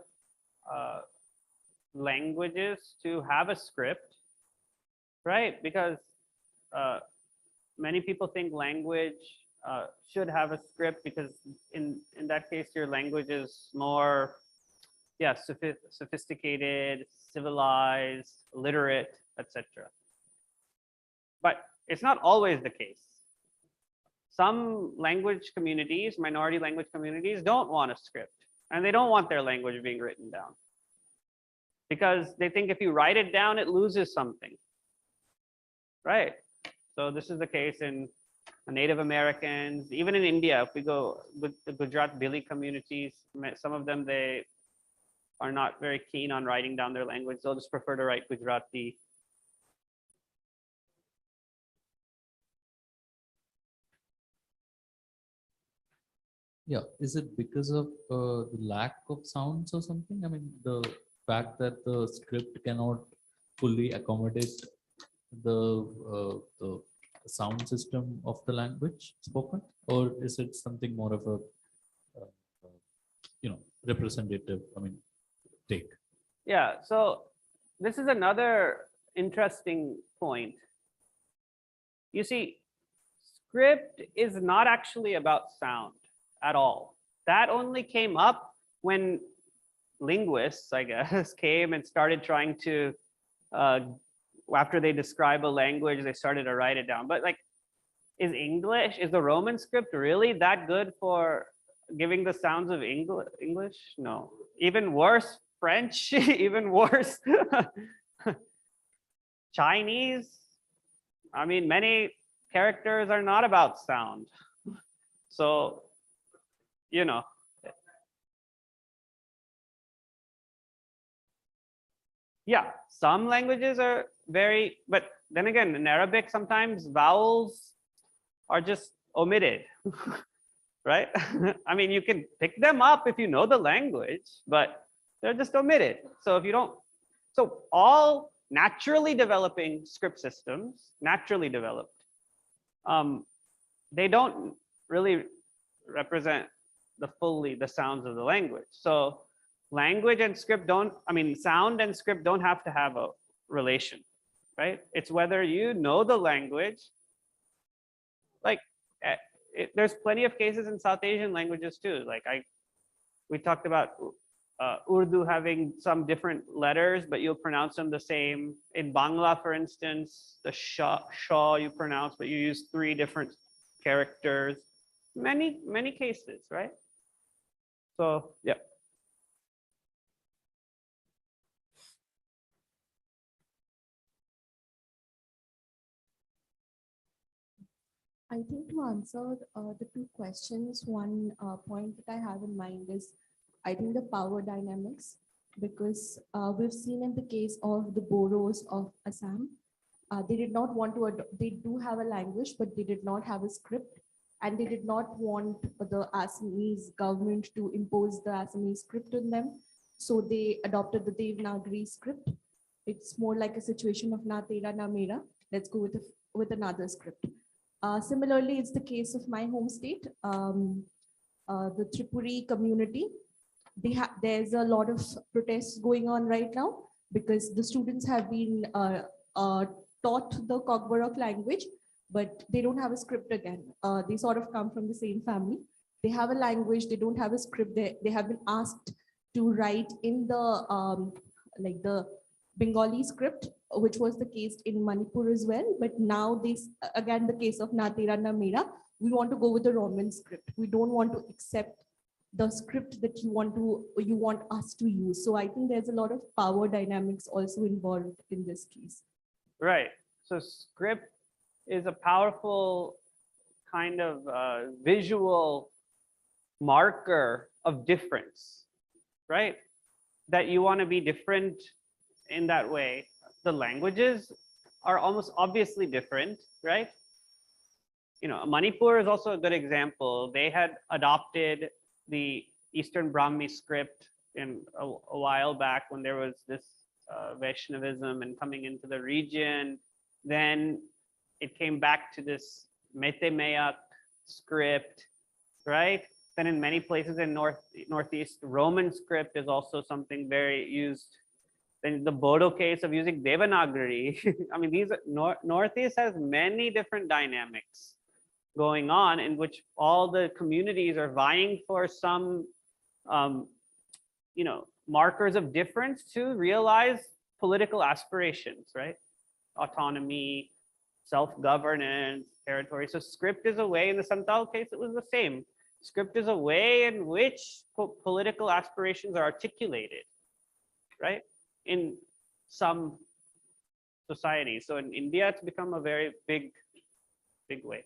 languages to have a script, right? Because many people think language should have a script because in that case your language is more sophisticated, civilized, literate, etc. But it's not always the case. Some language communities, minority language communities, don't want a script, and they don't want their language being written down. because they think if you write it down, it loses something, right? So this is the case in Native Americans, even in India. If we go with the Gujarat Bili communities, some of them, they are not very keen on writing down their language. They'll just prefer to write Gujarati. Yeah, is it because of the lack of sounds or something? I mean, the fact that the script cannot fully accommodate the sound system of the language spoken, or is it something more of a representative? I mean, take. Yeah, so this is another interesting point. You see, script is not actually about sound at all. That only came up when linguists, I guess, came and started trying to, after they describe a language, they started to write it down. But like, is the Roman script really that good for giving the sounds of English? No. Even worse, French, even worse. Chinese. I mean, many characters are not about sound. So, you know. Yeah, some languages are very, but then again, in Arabic, sometimes vowels are just omitted, right? I mean, you can pick them up if you know the language, but they're just omitted. So if you don't, so all naturally developing script systems, naturally developed, they don't really represent the sounds of the language. So language and script don't, I mean, sound and script don't have to have a relation, right? It's whether you know the language. Like, there's plenty of cases in South Asian languages too. Like we talked about Urdu having some different letters, but you'll pronounce them the same. In Bangla, for instance, the shaw you pronounce, but you use 3 different characters. Many cases, right? So yeah. I think to answer the 2 questions, one point that I have in mind is, I think the power dynamics, because we've seen in the case of the Boros of Assam, they did not want to, they do have a language, but they did not have a script, and they did not want the Assamese government to impose the Assamese script on them. So they adopted the Devanagari script. It's more like a situation of na tera na mera. Let's go with another script. Similarly, it's the case of my home state, the Tripuri community. There's a lot of protests going on right now because the students have been taught the Kokborok language, but they don't have a script again. They sort of come from the same family. They have a language, they don't have a script. They have been asked to write in the like the Bengali script, which was the case in Manipur as well. But now this, again, the case of Natira Namira, we want to go with the Roman script. We don't want to accept the script that you want us to use. So I think there's a lot of power dynamics also involved in this case. Right. So script is a powerful kind of visual marker of difference, right? That you want to be different in that way. The languages are almost obviously different, right? You know, Manipur is also a good example. They had adopted the Eastern Brahmi script in a while back when there was this Vaishnavism and coming into the region. Then it came back to this Metemayak script, right? Then in many places in Northeast, Roman script is also something very used. Then the Bodo case of using Devanagari. I mean, these Northeast has many different dynamics going on in which all the communities are vying for some, you know, markers of difference to realize political aspirations, right? Autonomy, self-governance, territory. So script is a way, in the Santal case, it was the same. Script is a way in which political aspirations are articulated, right? in some societies. So in India, it's become a very big way.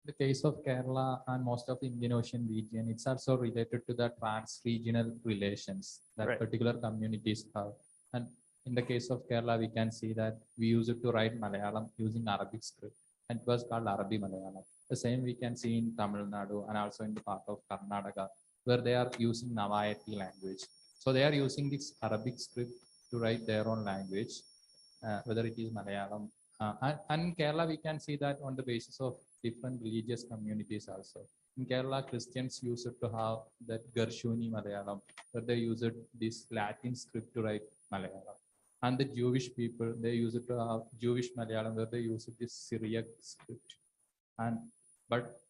The case of Kerala and most of the Indian Ocean region, it's also related to the trans-regional relations that Right. particular communities have. And in the case of Kerala, we can see that we use it to write Malayalam using Arabic script, and it was called Arabi Malayalam. The same we can see in Tamil Nadu and also in the part of Karnataka, where they are using Navayati language. So they are using this Arabic script to write their own language, whether it is Malayalam. And in Kerala, we can see that on the basis of different religious communities also. In Kerala, Christians use it to have that Gershuni Malayalam, where they use it this Latin script to write Malayalam. And the Jewish people, they use it to have Jewish Malayalam, where they use it this Syriac script. But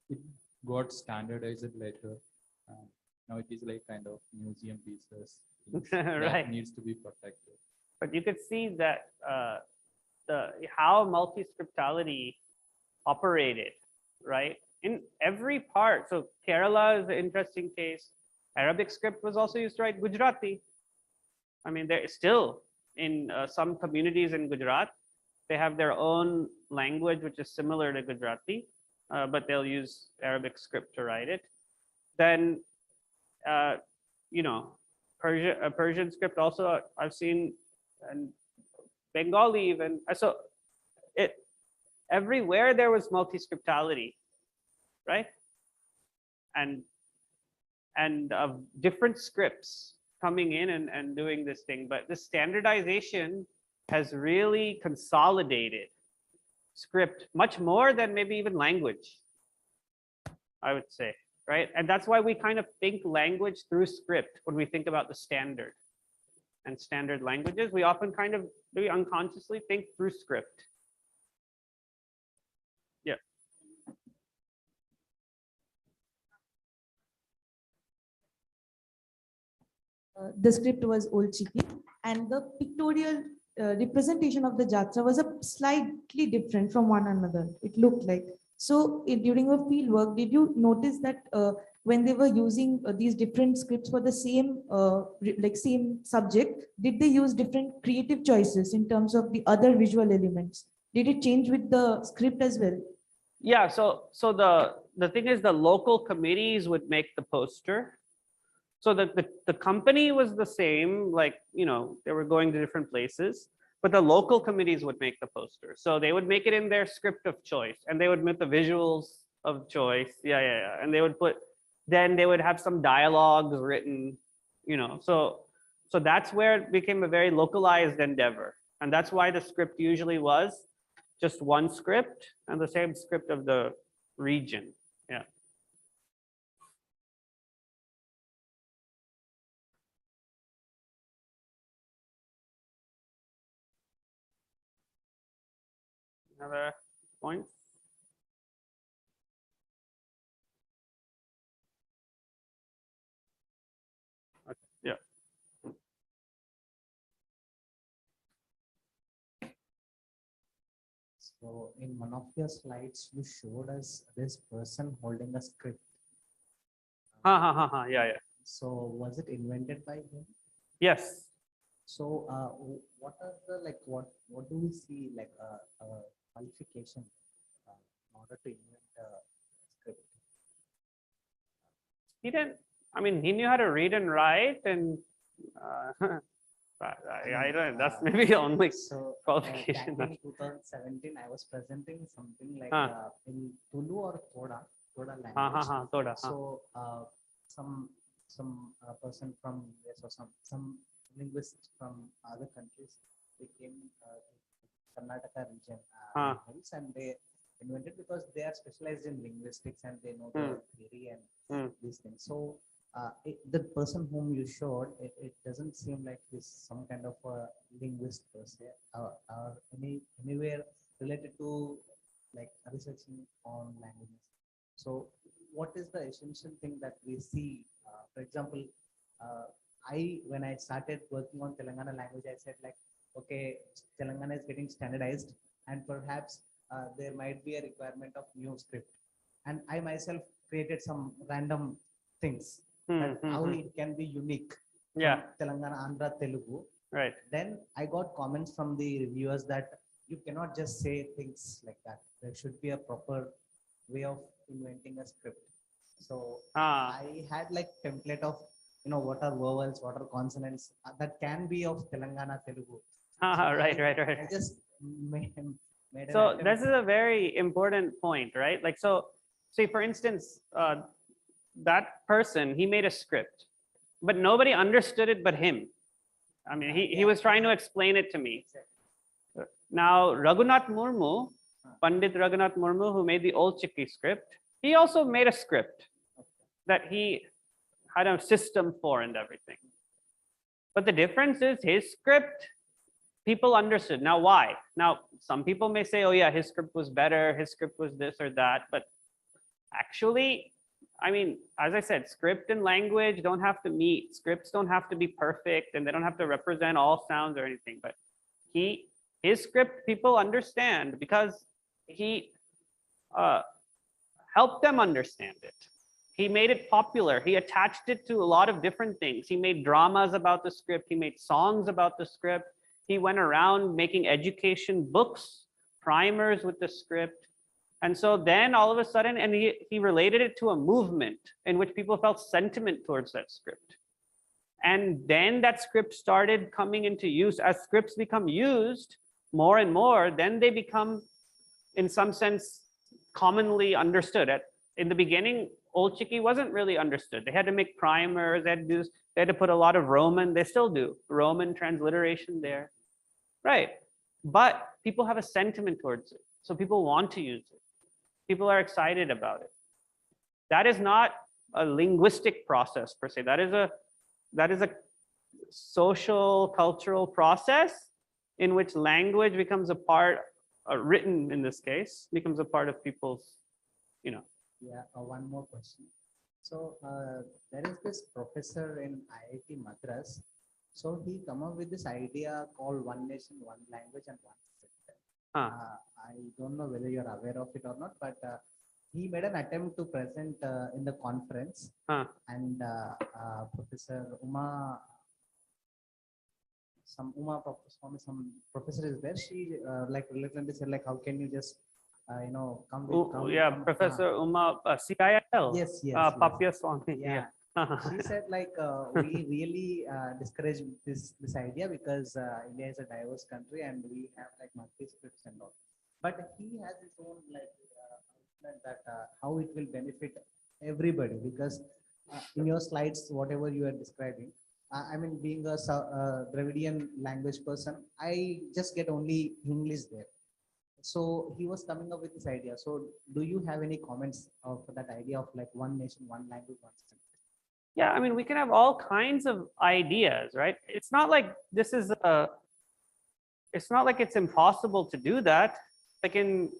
it got standardized later. Now it is like kind of museum pieces Right. that needs to be protected. But you could see that how multi-scriptality operated, right? In every part. So Kerala is an interesting case. Arabic script was also used to write Gujarati. I mean, there is still in some communities in Gujarat, they have their own language which is similar to Gujarati, but they'll use Arabic script to write it. Then, Persian script also I've seen, and Bengali even. So everywhere there was multi-scriptality, right? And different scripts coming in and doing this thing. But the standardization has really consolidated script much more than maybe even language, I would say, right? And that's why we kind of think language through script when we think about the standard and standard languages. We often kind of maybe unconsciously think through script. Yeah. The script was Old Chiki, and the pictorial representation of the Jatra was a slightly different from one another. It looked like. So during your field work, did you notice that when they were using these different scripts for the same same subject, did they use different creative choices in terms of the other visual elements? Did it change with the script as well? Yeah, so the thing is the local committees would make the poster. So the company was the same, like, they were going to different places, but the local committees would make the poster. So they would make it in their script of choice, and they would make the visuals of choice. Yeah. And then they would have some dialogues written, so that's where it became a very localized endeavor. And that's why the script usually was just one script and the same script of the region. Yeah. Other points? Okay. Yeah. So in one of your slides, you showed us this person holding a script. Yeah. So was it invented by him? Yes. So what are the what do we see like a qualification in order to invent a script? He didn't, I mean, he knew how to read and write, and I don't know, that's maybe the only So qualification. back in 2017, I was presenting something like in Tulu or Toda language. Toda. So some person from US or some linguists from other countries, they came to Karnataka region and they invented, because they are specialized in linguistics and they know the theory and these things. So the person whom you showed, it doesn't seem like he's some kind of a linguist per se, or anywhere related to like researching on languages. So what is the essential thing that we see? For example, when I started working on Telangana language, I said like, okay, Telangana is getting standardized, and perhaps there might be a requirement of new script. and I myself created some random things that how it can be unique. Yeah, from Telangana, Andhra, Telugu. right. Then I got comments from the reviewers that you cannot just say things like that. There should be a proper way of inventing a script. So Ah, I had like template of what are vowels, what are consonants that can be of Telangana Telugu. right, right, I right. just made, made an So attempt. this is a very important point, right? Like, so see, for instance, that person, he made a script, but nobody understood it but him. I mean, he was trying to explain it to me. Now, Raghunath Murmu, Pandit Raghunath Murmu, who made the Old Chikki script, he also made a script that he had a system for and everything. But the difference is his script, people understood. Now, why? Now, some people may say, oh yeah, his script was better, his script was this or that, but actually, I mean, as I said, script and language don't have to meet. Scripts don't have to be perfect, and they don't have to represent all sounds or anything. But his script, people understand because he helped them understand it. He made it popular. He attached it to a lot of different things. He made dramas about the script. He made songs about the script. He went around making education books, primers with the script. And so then all of a sudden, and he related it to a movement in which people felt sentiment towards that script. And then that script started coming into use. As scripts become used more and more, then they become, in some sense, commonly understood. In the beginning, Old Chikki wasn't really understood. They had to make primers, they had to put a lot of Roman, they still do, Roman transliteration there. Right. But people have a sentiment towards it. So people want to use it. People are excited about it. That is not a linguistic process per se. That is a social, cultural process in which language becomes a part, written in this case, becomes a part of people's, Yeah, one more question. So there is this professor in IIT Madras. So he come up with this idea called one nation, one language, and one script. I don't know whether you're aware of it or not, but he made an attempt to present in the conference, and Professor Uma, some professor is there. She like reluctantly said, like, how can you just come with Professor Uma, CIL. Yes, Papya Swami. Yeah. She said like we really discourage this idea because India is a diverse country and we have like multi scripts and all. But he has his own like outline that how it will benefit everybody, because in your slides, whatever you are describing, I mean, being a Dravidian language person, I just get only English there. So he was coming up with this idea. So do you have any comments of that idea of like one nation, one language, one script? Yeah, I mean, we can have all kinds of ideas, right? It's not like it's not like it's impossible to do that. Like in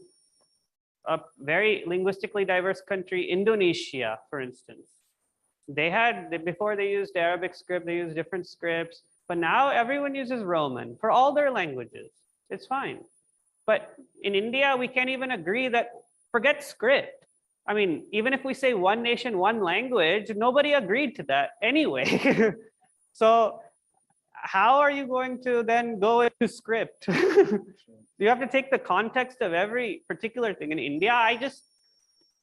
a very linguistically diverse country, Indonesia, for instance, before they used Arabic script, they used different scripts, but now everyone uses Roman for all their languages. It's fine. But in India, we can't even agree that, forget script. I mean, even if we say one nation, one language, nobody agreed to that anyway. So how are you going to then go into script? You have to take the context of every particular thing. In India,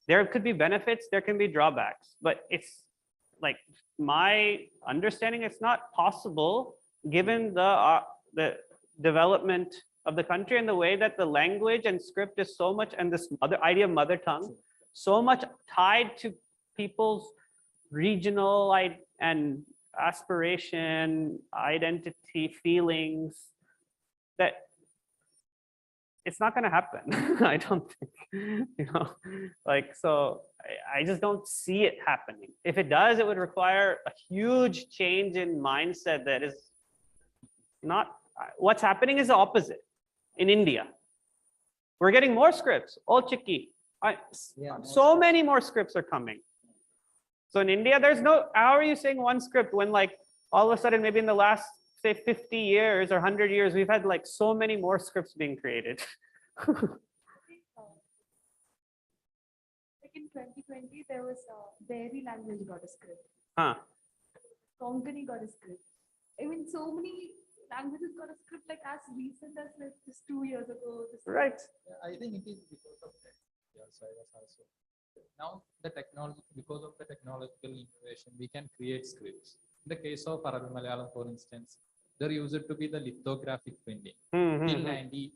there could be benefits, there can be drawbacks, but it's like my understanding, it's not possible given the development of the country and the way that the language and script is so much, and this idea of mother tongue, so much tied to people's regional and aspiration, identity, feelings, that it's not going to happen. I don't think, like, so I just don't see it happening. If it does, it would require a huge change in mindset that is not, what's happening is the opposite in India. We're getting more scripts, Old Chikki. So many more scripts are coming. So in India, how are you saying one script when like all of a sudden, maybe in the last, say 50 years or 100 years, we've had like so many more scripts being created. Like in 2020, there was Berry language got a script. Huh. Konkani got a script. I mean, so many languages got a script like as recent as like just 2 years ago. Right. I think it is because of that. Yes, I was also. Now the technology, because of the technological innovation, we can create scripts. In the case of Arabic Malayalam, for instance, there used to be the lithographic printing till 90s.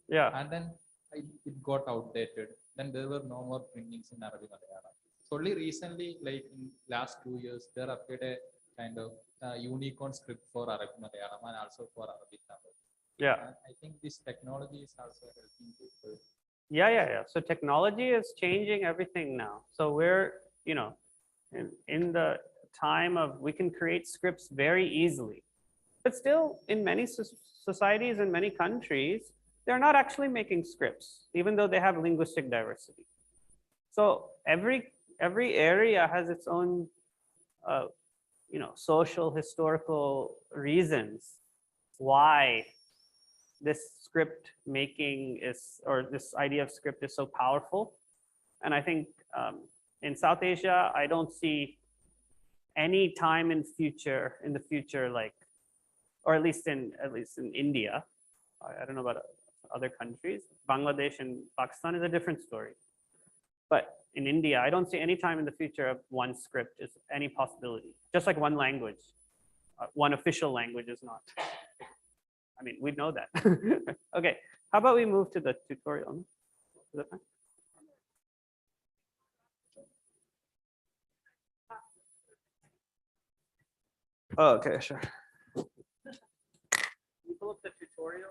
Yeah. And then it got outdated. Then there were no more printings in Arabic Malayalam. So only recently, like in last 2 years, there appeared a kind of unicorn script for Arabic Malayalam and also for Arabic Tamil. Yeah. And I think this technology is also helping people. Yeah. So technology is changing everything now. So we're, in the time of, we can create scripts very easily. But still, in many societies and many countries, they're not actually making scripts, even though they have linguistic diversity. So every area has its own, social, historical reasons why this script making is, or this idea of script is so powerful. And I think in South Asia, I don't see any time in the future, like, or at least in India. I don't know about other countries. Bangladesh and Pakistan is a different story. But in India, I don't see any time in the future of one script is any possibility. Just like one language, one official language is not. I mean, we know that. Okay, how about we move to the tutorial? Is that fine? Oh, okay, sure. Can you pull up the tutorial?